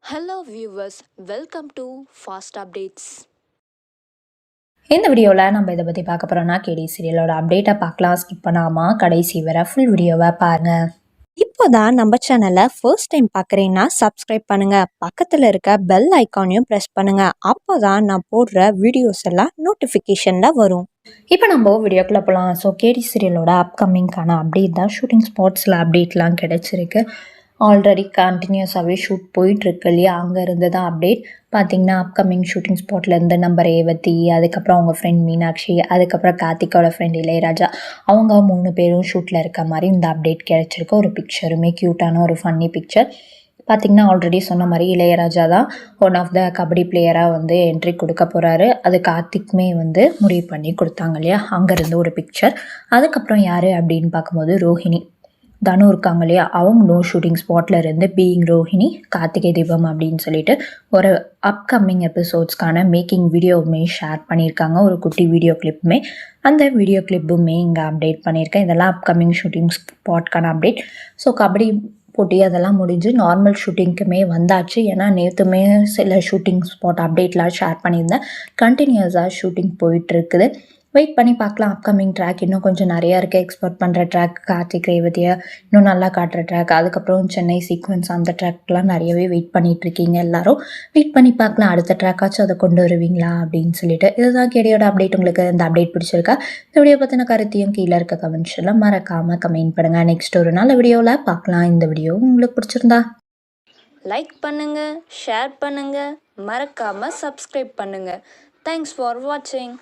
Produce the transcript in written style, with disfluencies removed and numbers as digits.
Hello viewers, welcome to Fast Updates. இந்த வீடியோவில் நம்ம இதை பற்றி பார்க்க போகிறோம்னா கேடி சீரியலோட அப்டேட்டை பார்க்கலாம். ஸ்கிப் பண்ணாமல் கடைசி வரை ஃபுல் வீடியோவை பாருங்கள். இப்போதான் நம்ம சேனலை ஃபர்ஸ்ட் டைம் பார்க்குறீங்கன்னா சப்ஸ்கிரைப் பண்ணுங்கள், பக்கத்தில் இருக்க பெல் ஐக்கானையும் ப்ரெஸ் பண்ணுங்கள். அப்போ தான் நான் போடுற வீடியோஸ் எல்லாம் நோட்டிஃபிகேஷனில் வரும். இப்போ நம்ம வீடியோக்குள்ளே போகலாம். ஸோ கேடி சீரியலோட அப்கமிங்கான அப்டேட் தான். ஷூட்டிங் ஸ்பாட்ஸில் அப்டேட்லாம் கிடச்சிருக்கு. ஆல்ரெடி கண்டினியூஸாகவே ஷூட் போயிட்டுருக்கு இல்லையா, அங்கேருந்து தான் அப்டேட். பார்த்திங்கன்னா அப்கமிங் ஷூட்டிங் ஸ்பாட்லேருந்து நம்ம ரேவதி, அதுக்கப்புறம் அவங்க ஃப்ரெண்ட் மீனாட்சி, அதுக்கப்புறம் கார்த்திகோட ஃப்ரெண்ட் இளையராஜா, அவங்க 3 பேரும் ஷூட்டில் இருக்க மாதிரி இந்த அப்டேட் கிடச்சிருக்கு. ஒரு பிக்சருமே க்யூட்டான ஒரு ஃபன்னி பிக்சர். பார்த்திங்கன்னா ஆல்ரெடி சொன்ன மாதிரி இளையராஜா தான் ஒன் ஆஃப் த கபடி பிளேயராக வந்து என்ட்ரி கொடுக்க போகிறாரு. அது கார்த்திக்குமே வந்து முடிவு பண்ணி கொடுத்தாங்க இல்லையா, அங்கேருந்து ஒரு பிக்சர். அதுக்கப்புறம் யார் அப்படின்னு பார்க்கும்போது ரோஹிணி தனு இருக்காங்க இல்லையா, அவங்களும் ஷூட்டிங் ஸ்பாட்டில் இருந்து பீயிங் ரோஹிணி கார்த்திகை தீபம் அப்படின்னு சொல்லிட்டு ஒரு அப்கமிங் எபிசோட்ஸ்க்கான மேக்கிங் வீடியோவுமே ஷேர் பண்ணியிருக்காங்க. ஒரு குட்டி வீடியோ கிளிப்புமே, அந்த வீடியோ கிளிப்புமே இங்கே அப்டேட் பண்ணியிருக்கேன். இதெல்லாம் அப்கமிங் ஷூட்டிங் ஸ்பாட்கான அப்டேட். ஸோ கபடி போட்டி அதெல்லாம் முடிஞ்சு நார்மல் ஷூட்டிங்க்குமே வந்தாச்சு. ஏன்னா நேற்றுமே சில ஷூட்டிங் ஸ்பாட் அப்டேட்லாம் ஷேர் பண்ணியிருந்தேன். கண்டினியூஸாக ஷூட்டிங் போயிட்டுருக்குது. வெயிட் பண்ணி பார்க்கலாம். அப்கமிங் ட்ராக் இன்னும் கொஞ்சம் நிறையா இருக்குது. எக்ஸ்போர்ட் பண்ணுற ட்ராக், கார்த்திக் ரேவதியை இன்னும் நல்லா காட்டுற ட்ராக், அதுக்கப்புறம் சென்னை சீக்வன்ஸ், அந்த ட்ராக்லாம் நிறையவே வெயிட் பண்ணிகிட்ருக்கீங்க எல்லோரும். வெயிட் பண்ணி பார்க்கலாம் அடுத்த ட்ராக்காச்சும் அதை கொண்டு வருவீங்களா அப்படின்னு சொல்லிட்டு. இதுதான் கேடியோட அப்டேட். உங்களுக்கு இந்த அப்டேட் பிடிச்சிருக்கா? இந்த வீடியோ பற்றின கருத்தையும் கீழே இருக்க கமெண்ட்ஸ்லாம் மறக்காமல் கமெண்ட் பண்ணுங்கள். நெக்ஸ்ட் ஒரு நல்ல வீடியோவில் பார்க்கலாம். இந்த வீடியோ உங்களுக்கு பிடிச்சிருந்தா லைக் பண்ணுங்கள், ஷேர் பண்ணுங்கள், மறக்காமல் சப்ஸ்கிரைப் பண்ணுங்கள். தேங்க்ஸ் ஃபார் வாட்சிங்.